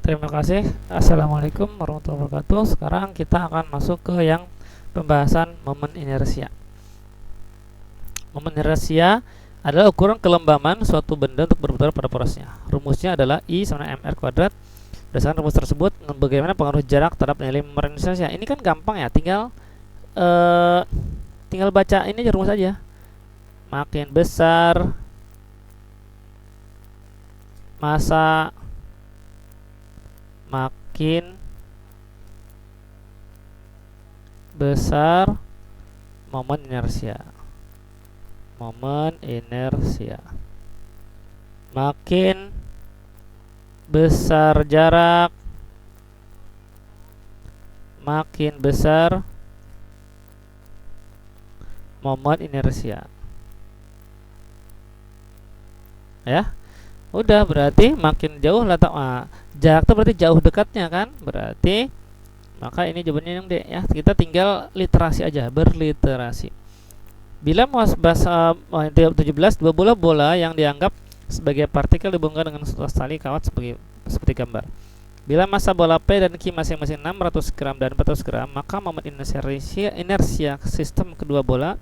Terima kasih. Assalamualaikum warahmatullahi wabarakatuh. Sekarang kita akan masuk ke yang pembahasan momen inersia. Momen inersia adalah ukuran kelembaman suatu benda untuk berputar pada porosnya. Rumusnya adalah I sama mr kuadrat. Berdasarkan rumus tersebut, bagaimana pengaruh jarak terhadap nilai momen inersia? Ini kan gampang ya, tinggal baca ini aja rumus aja. Makin besar massa, makin besar momen inersia. Momen inersia. Makin besar jarak, makin besar momen inersia. Ya, udah, berarti makin jauh letak jarak itu berarti jauh dekatnya kan, berarti maka ini jawabannya yang D ya. Kita tinggal literasi aja, berliterasi. Bila bahasa 17, dua bola yang dianggap sebagai partikel dibongkar dengan tali kawat seperti gambar. Bila massa bola P dan Q masing-masing 600 gram dan 400 gram, maka momen inersia sistem kedua bola.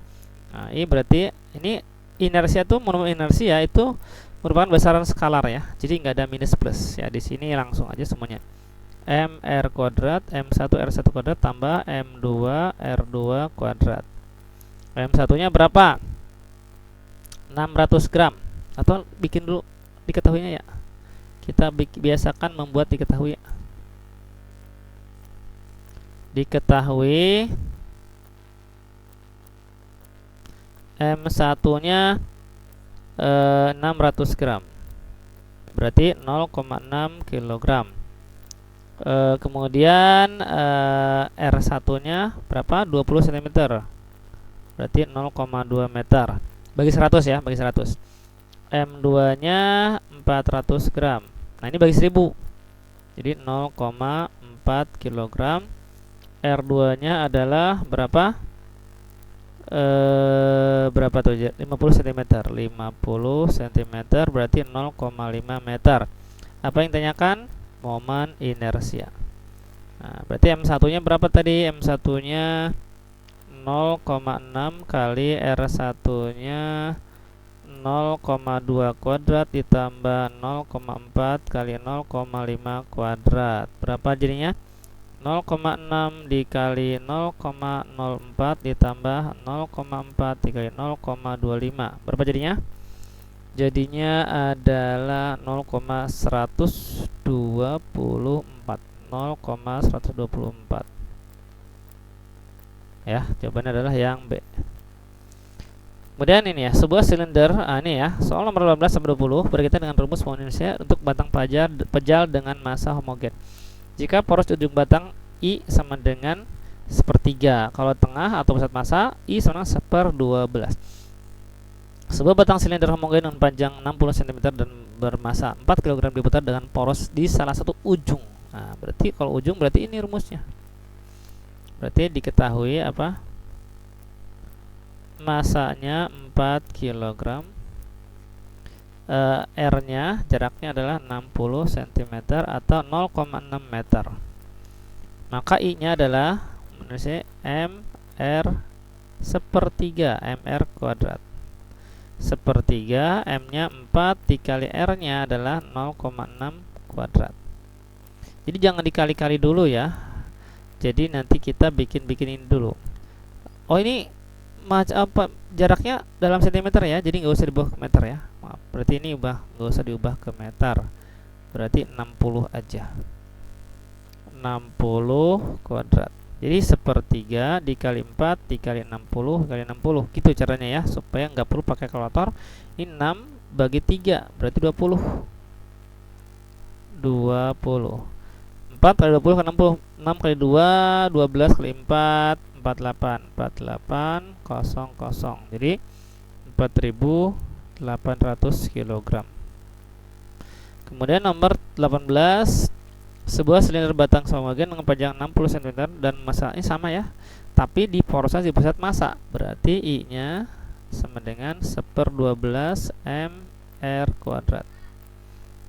Nah, ini berarti ini inersia tuh, momen inersia itu merupakan besaran skalar ya. Jadi nggak ada minus plus ya. Di sini langsung aja semuanya. mr kuadrat m1 r1 kuadrat tambah m2 r2 kuadrat. M1 nya berapa? 600 gram. Atau bikin dulu diketahuinya ya. Kita biasakan membuat diketahui. Diketahui M1 nya 600 gram. Berarti 0,6 kilogram. Kemudian R1 nya berapa? 20 cm. Berarti 0,2 meter. Bagi 100 ya, bagi 100. M2 nya 400 gram. Nah, ini bagi 1000. Jadi 0,4 kilogram. R2 nya adalah berapa? Berapa tuh? 50 cm. 50 cm berarti 0,5 meter. Apa yang ditanyakan? Momen inersia. Nah, berarti M1 nya berapa tadi? M1 nya 0,6 kali R1 nya 0,2 kuadrat ditambah 0,4 kali 0,5 kuadrat. Berapa jadinya? 0,6 dikali 0,04 ditambah 0,4 dikali 0,25. Berapa jadinya? Jadinya adalah 0,124. 0,124. Ya, jawabannya adalah yang B. Kemudian ini ya, sebuah silinder, ini ya, soal nomor 18-20 berkaitan dengan rumus momen inersia untuk batang pejal dengan massa homogen. Jika poros ujung batang I sama dengan sepertiga, kalau tengah atau pusat massa I sama dengan 1/12. Sebuah batang silinder homogen dengan panjang 60 cm dan bermassa 4 kg diputar dengan poros di salah satu ujung. Nah, berarti kalau ujung berarti ini rumusnya. Berarti diketahui apa? Masanya 4 kg. R-nya jaraknya adalah 60 cm atau 0,6 meter. Maka I-nya adalah mr sepertiga mr kuadrat. Sepertiga, M-nya 4 dikali R-nya adalah 0,6 kuadrat. Jadi jangan dikali-kali dulu ya. Jadi nanti kita bikin-bikinin dulu. Oh, ini apa jaraknya dalam cm ya. Jadi nggak usah diubah ke meter ya. Maaf, berarti ini nggak usah diubah ke meter. Berarti 60 aja. 60 kuadrat. Jadi sepertiga dikali 4 dikali 60 kali 60. Gitu caranya ya, supaya nggak perlu pakai kalkulator. Ini 6 bagi 3 berarti 20. 20. 4 kali 20 kan 60. 6 kali 2 12 kali 4 48. 48 00. Jadi 4800 kg. Kemudian nomor 18, sebuah silinder batang homogen dengan panjang 60 cm dan massanya sama ya, tapi di porosnya di pusat massa. Berarti I-nya sama dengan 1/12 mr kuadrat.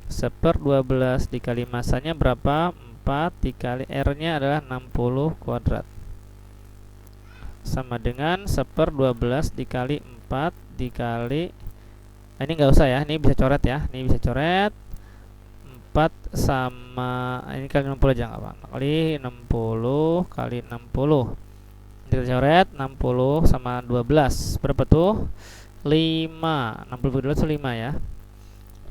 1/12 dikali masanya berapa? 4 dikali R-nya adalah 60 kuadrat. Sama dengan 1/12 dikali 4 dikali, ini nggak usah ya, ini bisa coret ya, ini bisa coret. 4 sama, ini kali 60 aja nggak apa, kali 60 kali 60. Kita coret 60 sama 12 berapa tuh? 5. 60 itu 5 ya.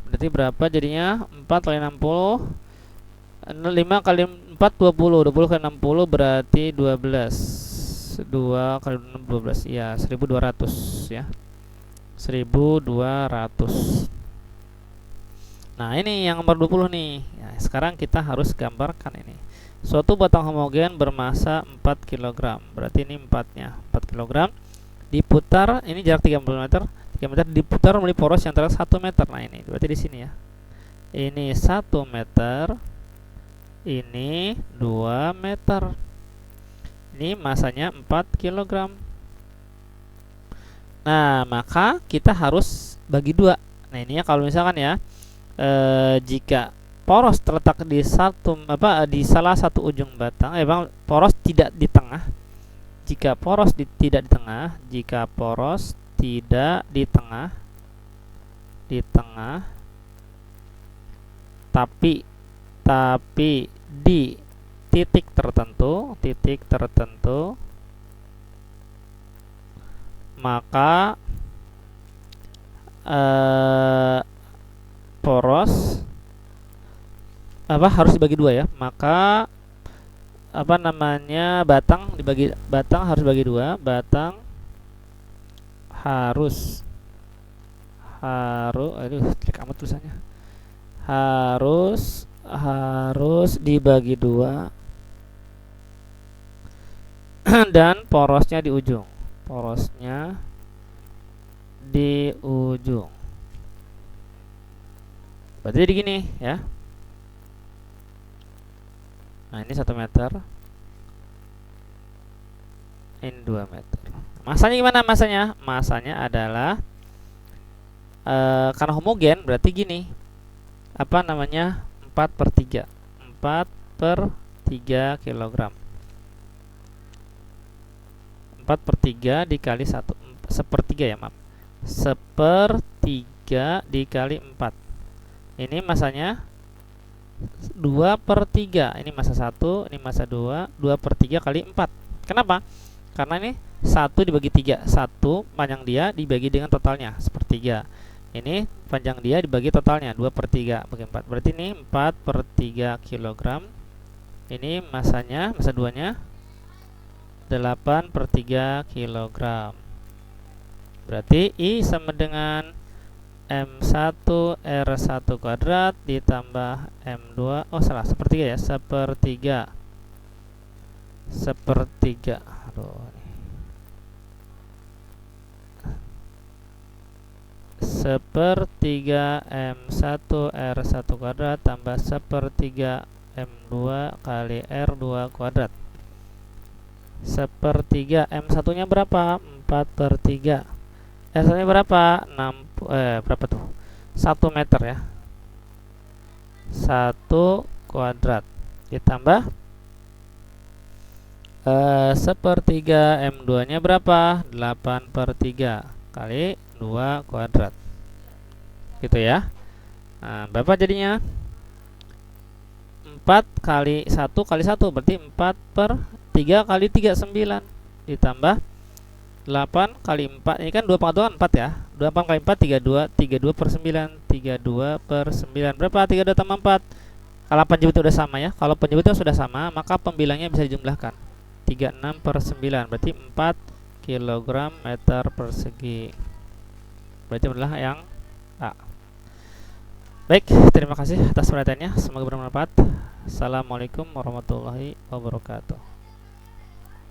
Berarti berapa jadinya? 4 kali 60, 5 kali 4 20. 20 kali 60 berarti 12. 2 kali 12 ya 1200 ya. 1200. Nah, ini yang nomor 20 nih. Ya, sekarang kita harus gambarkan ini. Suatu batang homogen bermasa 4 kg. Berarti ini 4-nya, 4 kg. Diputar, ini jarak 30 meter. 3 meter diputar melalui poros yang jarak 1 meter. Nah, ini berarti di sini ya. Ini 1 meter. Ini 2 meter. Ini masanya 4 kg. Nah, maka kita harus bagi 2. Nah, ini ya kalau misalkan ya, jika poros terletak di di salah satu ujung batang, bang, poros tidak di tengah. Jika poros tidak di tengah, jika poros tidak di tengah, tapi di titik tertentu, maka poros harus dibagi 2 ya. Maka batang harus dibagi 2. Batang harus klik amat tulisannya. Harus dibagi 2 dan porosnya di ujung. Berarti jadi gini ya. Nah, ini 1 meter. Ini 2 meter. Masanya gimana masanya? Masanya adalah karena homogen berarti gini. 4/3. 4/3 kg. 4/3 dikali 1. 1/3 ya, maaf. 1/3 dikali 4. Ini masanya 2/3. Ini masa 1, ini masa 2. 2/3 kali 4. Kenapa? Karena ini 1 dibagi 3. 1 panjang dia dibagi dengan totalnya 1/3. Ini panjang dia dibagi totalnya 2/3 bagi 4. Berarti ini 4/3 kg. Ini masanya, masa 2-nya 8/3 kg. Berarti I sama dengan M1 R1 kuadrat ditambah M2, salah, 1/3 ya, 1/3. Aduh, 1/3 M1 R1 kuadrat tambah 1/3 M2 kali R2 kuadrat. 1/3 M1 nya berapa? 4/3. R1 nya berapa? Berapa tuh? 1 meter ya. 1 kuadrat ditambah 1/3 M2 nya berapa? 8/3 kali 2 kuadrat. Gitu ya. Nah, berapa jadinya? 4 kali 1 kali 1 berarti 4/3 kali 3 9 ditambah 8 kali 4, ini kan 2 pangkat 4 ya. 28 kali 4 32, 32/9, 32/9. Berapa? 32 tambah 4. Kalau penjepit udah sama ya. Kalau penjepitnya sudah sama, maka pembilangnya bisa dijumlahkan. 36/9 berarti 4 kg meter persegi. Berarti adalah yang A. Baik, terima kasih atas perhatiannya. Semoga bermanfaat. Assalamualaikum warahmatullahi wabarakatuh.